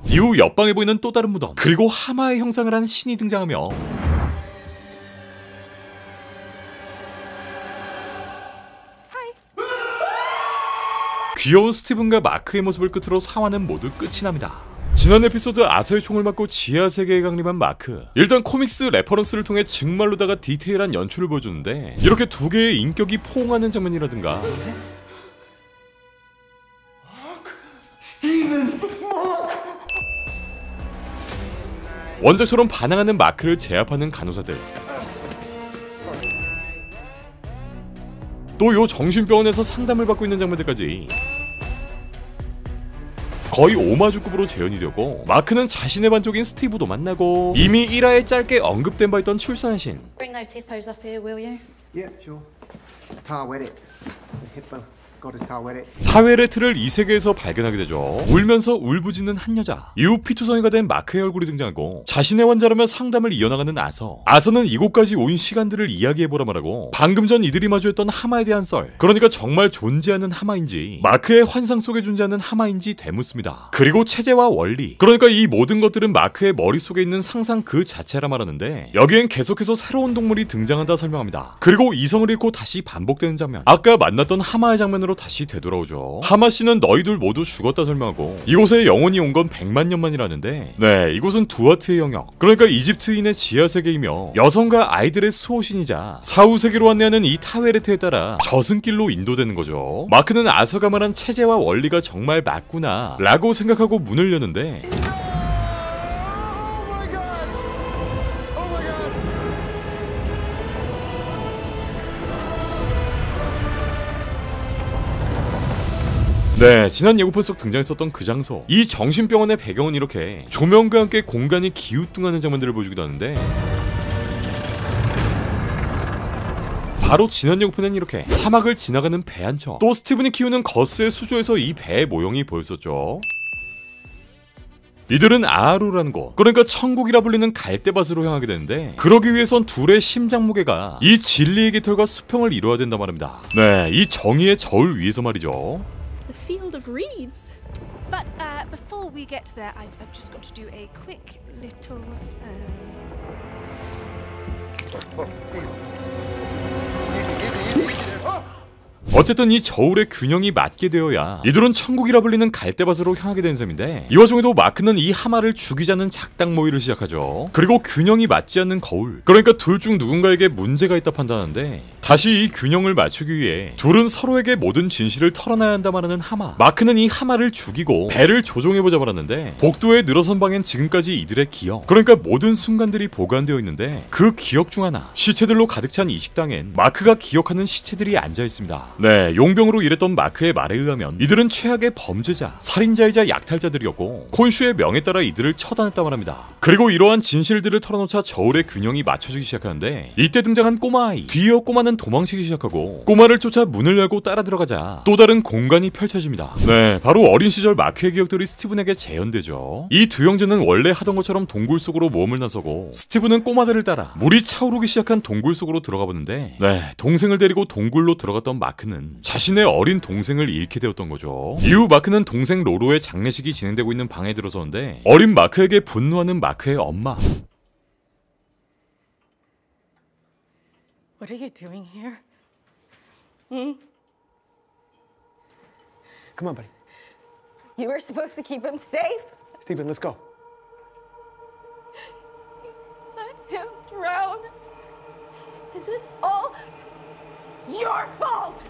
[SPEAKER 1] 이후 옆방에 보이는 또 다른 무덤, 그리고 하마의 형상을 한 신이 등장하며 귀여운 스티븐과 마크의 모습을 끝으로 4화는 모두 끝이 납니다. 지난 에피소드 아서의 총을 맞고 지하 세계에 강림한 마크. 일단 코믹스 레퍼런스를 통해 정말로다가 디테일한 연출을 보여주는데 이렇게 두 개의 인격이 포옹하는 장면이라든가 원작처럼 반항하는 마크를 제압하는 간호사들, 또 요 정신병원에서 상담을 받고 있는 장면들까지 거의 오마주급으로 재현이 되고, 마크는 자신의 반쪽인 스티브도 만나고 이미 1화에 짧게 언급된 바 있던 출산의 신.
[SPEAKER 3] Bring those hippos up here, will you?
[SPEAKER 4] Yeah, sure. Tar wet it. Hippo. God is tar wet it.
[SPEAKER 1] 타웨레트를 이 세계에서 발견하게 되죠. 울면서 울부짖는 한 여자. 이후 피투성이가 된 마크의 얼굴이 등장하고 자신의 환자라며 상담을 이어나가는 아서. 아서는 이곳까지 온 시간들을 이야기해보라 말하고 방금 전 이들이 마주했던 하마에 대한 썰, 그러니까 정말 존재하는 하마인지 마크의 환상 속에 존재하는 하마인지 되묻습니다. 그리고 체제와 원리, 그러니까 이 모든 것들은 마크의 머릿속에 있는 상상 그 자체라 말하는데 여기엔 계속해서 새로운 동물이 등장한다 설명합니다. 그리고 이성을 잃고 다시 반복되는 장면, 아까 만났던 하마의 장면으로 다시 되돌아오죠. 하마씨는 너희들 모두 죽었다 설명하고 이곳에 영혼이 온 건 100만 년 만이라는데, 네, 이곳은 두아트의 영역, 그러니까 이집트인의 지하세계이며 여성과 아이들의 수호신이자 사후세계로 안내하는 이 타웨레트에 따라 저승길로 인도되는 거죠. 마크는 아서가 말한 체제와 원리가 정말 맞구나 라고 생각하고 문을 여는데 네, 지난 예고편 속 등장했었던 그 장소, 이 정신병원의 배경은 이렇게 조명과 함께 공간이 기우뚱하는 장면들을 보여주기도 하는데 바로 지난 예고편엔 이렇게 사막을 지나가는 배 한 척, 또 스티븐이 키우는 거스의 수조에서 이 배의 모형이 보였었죠. 이들은 아하루라는 곳, 그러니까 천국이라 불리는 갈대밭으로 향하게 되는데 그러기 위해선 둘의 심장 무게가 이 진리의 깃털과 수평을 이루어야 된단 말입니다. 네, 이 정의의 저울 위에서 말이죠.
[SPEAKER 9] The field of reeds. But before we get there, I've just got to do a quick little.
[SPEAKER 1] 어쨌든 이 저울의 균형이 맞게 되어야 이들은 천국이라 불리는 갈대밭으로 향하게 되는 셈인데, 이 와중에도 마크는 이 하마를 죽이자는 작당 모의를 시작하죠. 그리고 균형이 맞지 않는 거울, 그러니까 둘 중 누군가에게 문제가 있다 판단하는데 다시 이 균형을 맞추기 위해 둘은 서로에게 모든 진실을 털어놔야 한다 말하는 하마. 마크는 이 하마를 죽이고 배를 조종해보자 말하는데 복도에 늘어선 방엔 지금까지 이들의 기억, 그러니까 모든 순간들이 보관되어 있는데 그 기억 중 하나, 시체들로 가득 찬 이 식당엔 마크가 기억하는 시체들이 앉아있습니다. 네, 용병으로 일했던 마크의 말에 의하면 이들은 최악의 범죄자, 살인자이자 약탈자들이었고 콘슈의 명에 따라 이들을 처단했다고 합니다. 그리고 이러한 진실들을 털어놓자 저울의 균형이 맞춰지기 시작하는데 이때 등장한 꼬마아이. 뒤이어 꼬마는 도망치기 시작하고 꼬마를 쫓아 문을 열고 따라 들어가자 또 다른 공간이 펼쳐집니다. 네, 바로 어린 시절 마크의 기억들이 스티븐에게 재현되죠. 이 두 형제는 원래 하던 것처럼 동굴 속으로 모험을 나서고 스티븐은 꼬마들을 따라 물이 차오르기 시작한 동굴 속으로 들어가 보는데, 네, 동생을 데리고 동굴로 들어갔던 마크는 자신의 어린 동생을 잃게 되었던 거죠. 이후 마크는 동생 로로의 장례식이 진행되고 있는 방에 들어서는데 어린 마크에게 분노하는 마크의 엄마.
[SPEAKER 10] What are you doing here?
[SPEAKER 4] Come on, buddy.
[SPEAKER 7] You were supposed to keep him safe?
[SPEAKER 4] Stephen, let's go.
[SPEAKER 7] Let him drown. This is all your fault.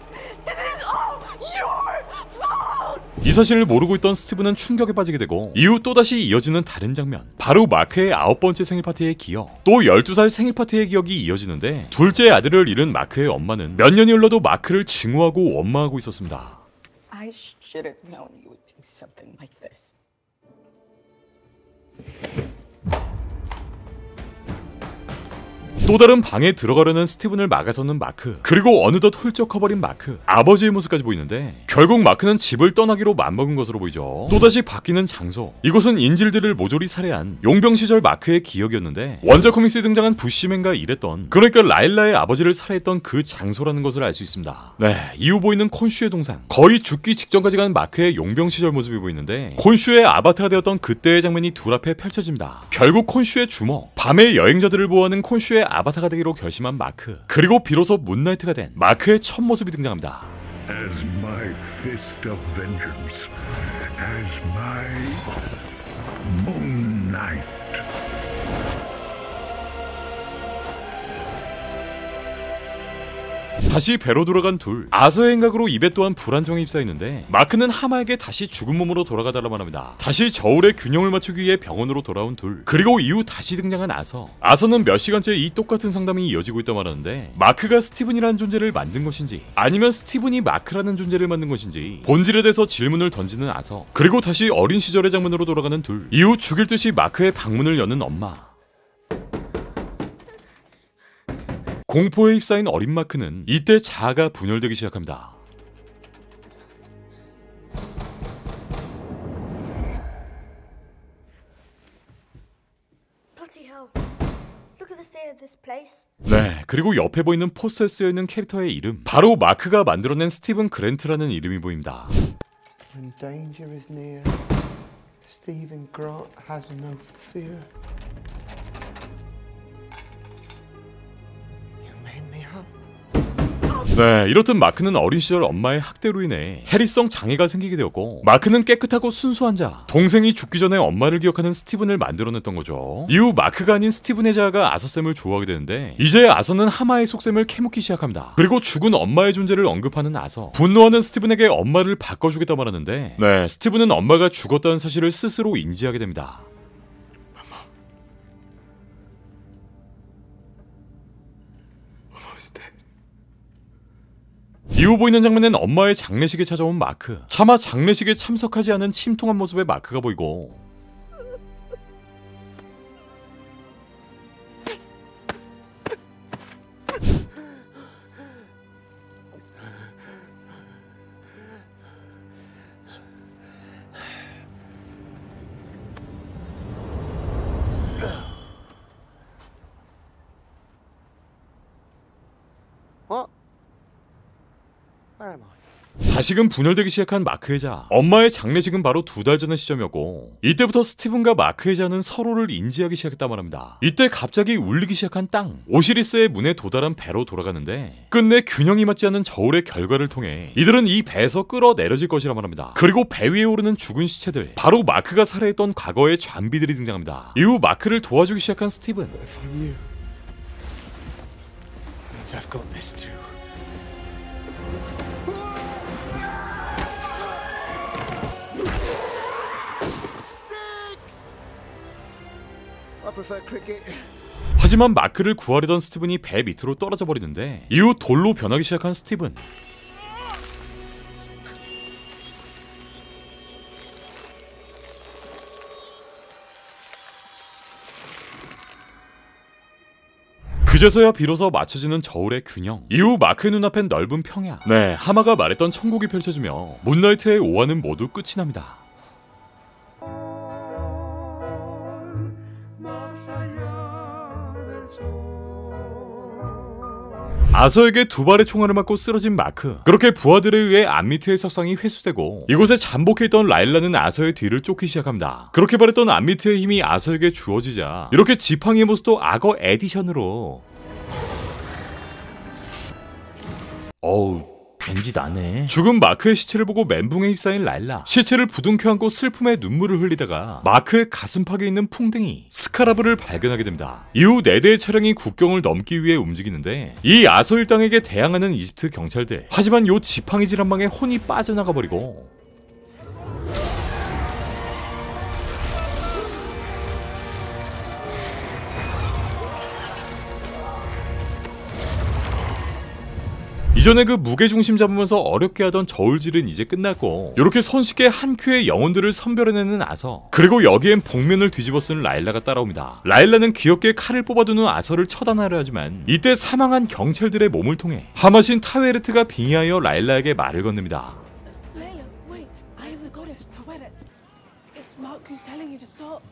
[SPEAKER 7] This is all your fault.
[SPEAKER 1] 이 사실을 모르고 있던 스티븐은 충격에 빠지게 되고 이후 또다시 이어지는 다른 장면, 바로 마크의 9번째 생일 파티의 기억, 또 12살 생일 파티의 기억이 이어지는데 둘째 아들을 잃은 마크의 엄마는 몇 년이 흘러도 마크를 증오하고 원망하고 있었습니다.
[SPEAKER 10] I should have known you would do something like this.
[SPEAKER 1] 또 다른 방에 들어가려는 스티븐을 막아서는 마크, 그리고 어느덧 훌쩍 커버린 마크, 아버지의 모습까지 보이는데 결국 마크는 집을 떠나기로 맘먹은 것으로 보이죠. 또다시 바뀌는 장소, 이곳은 인질들을 모조리 살해한 용병 시절 마크의 기억이었는데 원작 코믹스에 등장한 부시맨과 일했던, 그러니까 라일라의 아버지를 살해했던 그 장소라는 것을 알 수 있습니다. 네, 이후 보이는 콘슈의 동상, 거의 죽기 직전까지 간 마크의 용병 시절 모습이 보이는데 콘슈의 아바타가 되었던 그때의 장면이 둘 앞에 펼쳐집니다. 결국 콘슈의 주먹, 밤의 여행자들을 보호하는 콘슈의 아바타가 되기로 결심한 마크, 그리고 비로소 문나이트가 된 마크의 첫 모습이 등장합니다.
[SPEAKER 5] As my fist of vengeance, as my Moon Knight.
[SPEAKER 1] 다시 배로 돌아간 둘, 아서의 행각으로 입에 또한 불안정에 휩싸이는데 마크는 하마에게 다시 죽은 몸으로 돌아가달라만 합니다. 다시 저울의 균형을 맞추기 위해 병원으로 돌아온 둘, 그리고 이후 다시 등장한 아서. 아서는 몇 시간째 이 똑같은 상담이 이어지고 있다 말하는데 마크가 스티븐이라는 존재를 만든 것인지 아니면 스티븐이 마크라는 존재를 만든 것인지 본질에 대해서 질문을 던지는 아서, 그리고 다시 어린 시절의 장면으로 돌아가는 둘, 이후 죽일 듯이 마크의 방문을 여는 엄마. 공포에 휩싸인 어린 마크는 이때 자아가 분열되기 시작합니다. 네, 그리고 옆에 보이는 포스터에 쓰여있는 캐릭터의 이름, 바로 마크가 만들어낸 스티븐 그랜트라는 이름이 보입니다.
[SPEAKER 4] When danger is near, Stephen Grant has no fear.
[SPEAKER 1] 네, 이렇듯 마크는 어린 시절 엄마의 학대로 인해 해리성 장애가 생기게 되었고 마크는 깨끗하고 순수한 자, 동생이 죽기 전에 엄마를 기억하는 스티븐을 만들어냈던 거죠. 이후 마크가 아닌 스티븐의 자아가 아서쌤을 좋아하게 되는데 이제 아서는 하마의 속셈을 캐묻기 시작합니다. 그리고 죽은 엄마의 존재를 언급하는 아서, 분노하는 스티븐에게 엄마를 바꿔주겠다 말하는데 네, 스티븐은 엄마가 죽었다는 사실을 스스로 인지하게 됩니다. 이후 보이는 장면엔 엄마의 장례식에 찾아온 마크, 차마 장례식에 참석하지 않은 침통한 모습의 마크가 보이고 다시금 분열되기 시작한 마크의 자. 엄마의 장례식은 바로 2달 전의 시점이었고 이때부터 스티븐과 마크의 자는 서로를 인지하기 시작했다고 합니다. 이때 갑자기 울리기 시작한 땅, 오시리스의 문에 도달한 배로 돌아가는데 끝내 균형이 맞지 않는 저울의 결과를 통해 이들은 이 배에서 끌어내려질 것이라고 합니다. 그리고 배 위에 오르는 죽은 시체들, 바로 마크가 살해했던 과거의 좀비들이 등장합니다. 이후 마크를 도와주기 시작한 스티븐.
[SPEAKER 4] If I'm you, means I've got this too.
[SPEAKER 1] 하지만 마크를 구하려던 스티븐이 배 밑으로 떨어져 버리는데 이후 돌로 변하기 시작한 스티븐. 그제서야 비로소 맞춰지는 저울의 균형. 이후 마크의 눈앞엔 넓은 평야. 네, 하마가 말했던 천국이 펼쳐지며 문나이트의 오화는 모두 끝이 납니다. 아서에게 2발의 총알을 맞고 쓰러진 마크. 그렇게 부하들에 의해 암미트의 석상이 회수되고 이곳에 잠복해 있던 라일라는 아서의 뒤를 쫓기 시작합니다. 그렇게 바랬던 암미트의 힘이 아서에게 주어지자 이렇게 지팡이의 모습도 악어 에디션으로. 어우,
[SPEAKER 6] 된짓 안 해.
[SPEAKER 1] 죽은 마크의 시체를 보고 멘붕에 휩싸인 라일라. 시체를 부둥켜 안고 슬픔에 눈물을 흘리다가 마크의 가슴팍에 있는 풍뎅이 스카라브를 발견하게 됩니다. 이후 4대의 차량이 국경을 넘기 위해 움직이는데 이 아서 일당에게 대항하는 이집트 경찰들. 하지만 요 지팡이 질 한 방에 혼이 빠져나가 버리고 이전에 그 무게중심 잡으면서 어렵게 하던 저울질은 이제 끝났고 이렇게 손쉽게 한 큐의 영혼들을 선별해내는 아서, 그리고 여기엔 복면을 뒤집어 쓴 라일라가 따라옵니다. 라일라는 귀엽게 칼을 뽑아두는 아서를 처단하려 하지만 이때 사망한 경찰들의 몸을 통해 하마신 타웨르트가 빙의하여 라일라에게 말을 건넵니다.
[SPEAKER 9] Layla, wait. I am the goddess Taweret. It's Mark who's telling you to stop.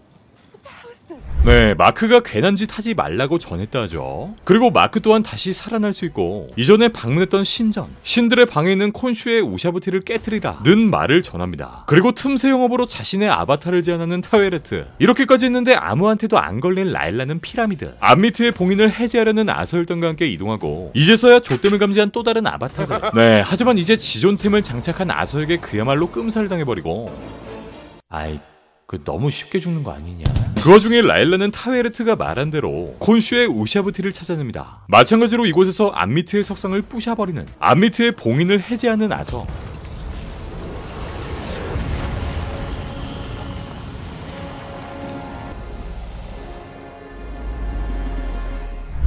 [SPEAKER 9] What the hell is this?
[SPEAKER 1] 네, 마크가 괜한 짓 하지 말라고 전했다 하죠. 그리고 마크 또한 다시 살아날 수 있고 이전에 방문했던 신들의 방에 있는 콘슈의 우샤부티를 깨트리라 는 말을 전합니다. 그리고 틈새 영업으로 자신의 아바타를 제안하는 타웨르트. 이렇게까지 했는데 아무한테도 안 걸린 라일라는 피라미드 암미트의 봉인을 해제하려는 아서일당과 함께 이동하고 이제서야 좆됨을 감지한 또 다른 아바타들. 네, 하지만 이제 지존템을 장착한 아서에게 그야말로 끔살을 당해버리고,
[SPEAKER 6] 아이, 그 너무 쉽게 죽는 거 아니냐.
[SPEAKER 1] 그 와중에 라일라는 타웨르트가 말한 대로 콘슈의 우샤부티를 찾아냅니다. 마찬가지로 이곳에서 암미트의 석상을 부셔버리는, 암미트의 봉인을 해제하는 아서.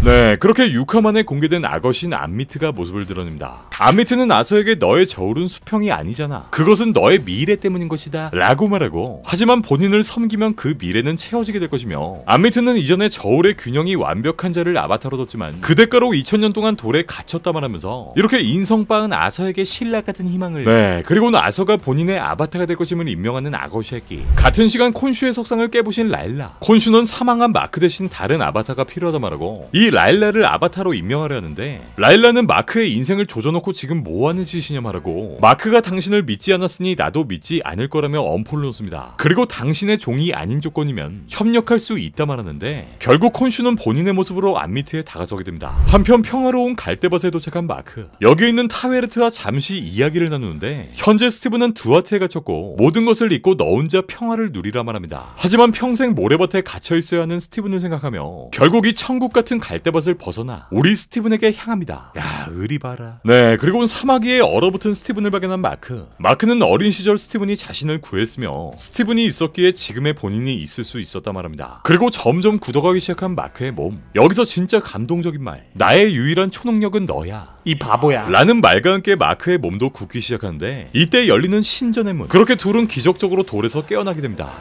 [SPEAKER 1] 네, 그렇게 6화 만에 공개된 악어신 암미트가 모습을 드러냅니다. 암미트는 아서에게 너의 저울은 수평이 아니잖아, 그것은 너의 미래 때문인 것이다 라고 말하고, 하지만 본인을 섬기면 그 미래는 채워지게 될 것이며, 암미트는 이전에 저울의 균형이 완벽한 자를 아바타로 뒀지만 그 대가로 2000년 동안 돌에 갇혔다만 하면서 이렇게 인성빠은 아서에게 신라 같은 희망을, 네, 그리고는 아서가 본인의 아바타가 될 것임을 임명하는 악어 새끼. 같은 시간 콘슈의 석상을 깨부신 라일라. 콘슈는 사망한 마크 대신 다른 아바타가 필요하다 말하고 이 라일라를 아바타로 임명하려 하는데, 라일라는 마크의 인생을 조져놓고 지금 뭐하는 짓이냐 말하고, 마크가 당신을 믿지 않았으니 나도 믿지 않을 거라며 엄포를 놓습니다. 그리고 당신의 종이 아닌 조건이면 협력할 수 있다 말하는데, 결국 콘슈는 본인의 모습으로 암미트에 다가서게 됩니다. 한편 평화로운 갈대밭에 도착한 마크. 여기에 있는 타웨르트와 잠시 이야기를 나누는데, 현재 스티브는 두아트에 갇혔고 모든 것을 잊고 너 혼자 평화를 누리라 말합니다. 하지만 평생 모래밭에 갇혀있어야 하는 스티븐을 생각하며 결국 이 천국 같은 갈대밭을 벗어나 우리 스티븐에게 향합니다. 야, 의리 봐라. 네, 그리고는 사막 위에 얼어붙은 스티븐을 발견한 마크. 마크는 어린 시절 스티븐이 자신을 구했으며 스티븐이 있었기에 지금의 본인이 있을 수 있었다 말합니다. 그리고 점점 굳어가기 시작한 마크의 몸. 여기서 진짜 감동적인 말. 나의 유일한 초능력은 너야,
[SPEAKER 6] 이 바보야
[SPEAKER 1] 라는 말과 함께 마크의 몸도 굳기 시작하는데, 이때 열리는 신전의 문. 그렇게 둘은 기적적으로 돌에서 깨어나게 됩니다.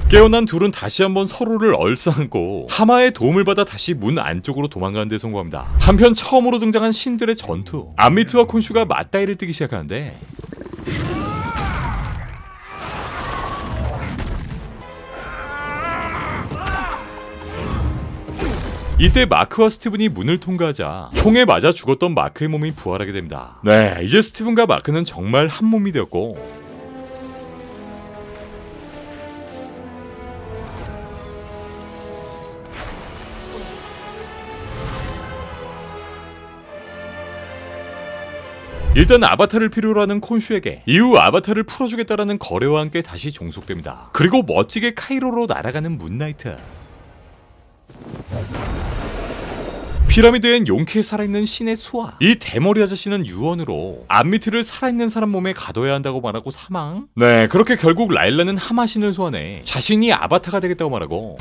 [SPEAKER 1] 깨어난 둘은 다시 한번 서로를 얼싸안고 하마의 도움을 받아 다시 문 안쪽으로 도망가는 데 성공합니다. 한편 처음으로 등장한 신들의 전투. 암미트와 콘슈가 맞다이를 뜨기 시작하는데, 이때 마크와 스티븐이 문을 통과하자 총에 맞아 죽었던 마크의 몸이 부활하게 됩니다. 네, 이제 스티븐과 마크는 정말 한 몸이 되었고, 일단 아바타를 필요로 하는 콘슈에게 이후 아바타를 풀어주겠다라는 거래와 함께 다시 종속됩니다. 그리고 멋지게 카이로로 날아가는 문나이트. 피라미드엔 용케 살아있는 신의 수아. 이 대머리 아저씨는 유언으로 암미트를 살아있는 사람 몸에 가둬야 한다고 말하고 사망. 네, 그렇게 결국 라일라는 하마신을 소환해 자신이 아바타가 되겠다고 말하고,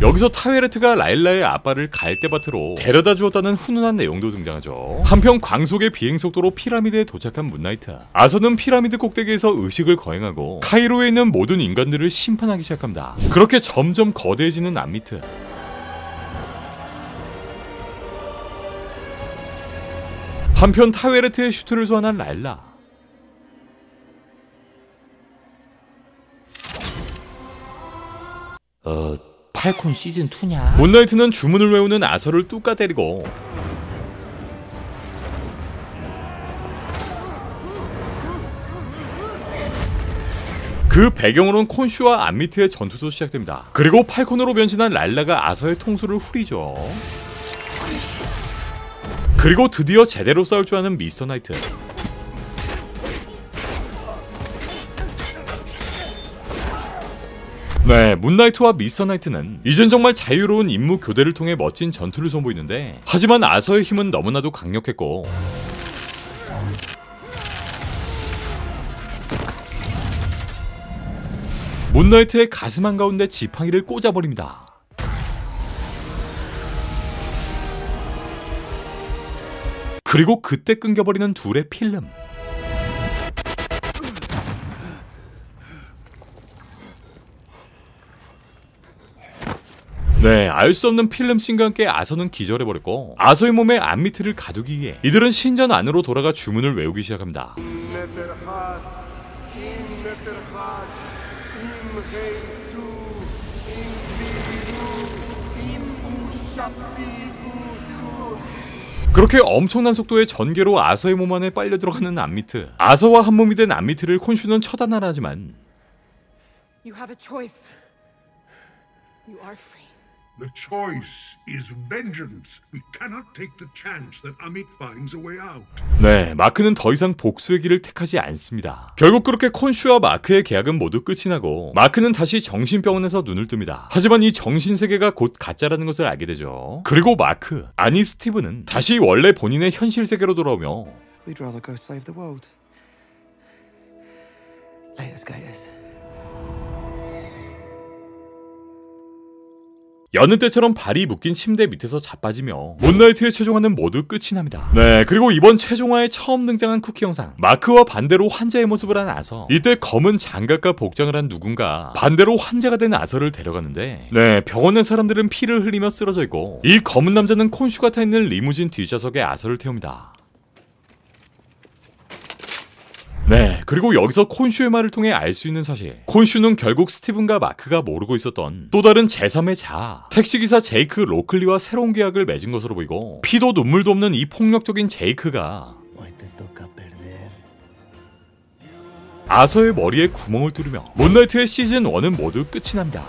[SPEAKER 1] 여기서 타웨르트가 라일라의 아빠를 갈대밭으로 데려다 주었다는 훈훈한 내용도 등장하죠. 한편 광속의 비행속도로 피라미드에 도착한 문나이트. 아서는 피라미드 꼭대기에서 의식을 거행하고 카이로에 있는 모든 인간들을 심판하기 시작합니다. 그렇게 점점 거대해지는 암미트. 한편 타웨르트의 슈트를 소환한 라일라.
[SPEAKER 6] 팔콘 시즌2냐?
[SPEAKER 1] 문나이트는 주문을 외우는 아서를 뚜까 때리고, 그 배경으로는 콘슈와 암미트의 전투도 시작됩니다. 그리고 팔콘으로 변신한 랄라가 아서의 통수를 후리죠. 그리고 드디어 제대로 싸울 줄 아는 미스터 나이트. 네, 문나이트와 미스터 나이트는 이젠 정말 자유로운 임무 교대를 통해 멋진 전투를 선보이는데, 하지만 아서의 힘은 너무나도 강력했고 문나이트의 가슴 한가운데 지팡이를 꽂아버립니다. 그리고 그때 끊겨버리는 둘의 필름. 네, 알 수 없는 필름씬과 함께 아서는 기절해버렸고, 아서의 몸에 암미트를 가두기 위해 이들은 신전 안으로 돌아가 주문을 외우기 시작합니다. 그렇게 엄청난 속도의 전개로 아서의 몸 안에 빨려 들어가는 암미트. 아서와 한 몸이 된 암미트를 콘슈는 처단하라 하지만
[SPEAKER 7] You have a choice. You are free.
[SPEAKER 5] The choice is vengeance. We cannot take the chance that Amit finds a way out.
[SPEAKER 1] 네, 마크는 더 이상 복수의 길을 택하지 않습니다. 결국 그렇게 콘슈와 마크의 계약은 모두 끝이 나고, 마크는 다시 정신병원에서 눈을 뜹니다. 하지만 이 정신세계가 곧 가짜라는 것을 알게 되죠. 그리고 마크, 아니 스티브는 다시 원래 본인의 현실 세계로 돌아오며
[SPEAKER 4] We'd rather go save the world. Laters, gators.
[SPEAKER 1] 여느 때처럼 발이 묶인 침대 밑에서 자빠지며 문나이트의 최종화는 모두 끝이 납니다. 네, 그리고 이번 최종화에 처음 등장한 쿠키 영상, 마크와 반대로 환자의 모습을 한 아서. 이때 검은 장갑과 복장을 한 누군가 반대로 환자가 된 아서를 데려가는데, 네, 병원의 사람들은 피를 흘리며 쓰러져 있고, 이 검은 남자는 콘슈가 타 있는 리무진 뒷좌석에 아서를 태웁니다. 네, 그리고 여기서 콘슈의 말을 통해 알 수 있는 사실, 콘슈는 결국 스티븐과 마크가 모르고 있었던 또 다른 제3의 자아, 택시기사 제이크 로클리와 새로운 계약을 맺은 것으로 보이고, 피도 눈물도 없는 이 폭력적인 제이크가 아서의 머리에 구멍을 뚫으며 문나이트의 시즌 1은 모두 끝이 납니다.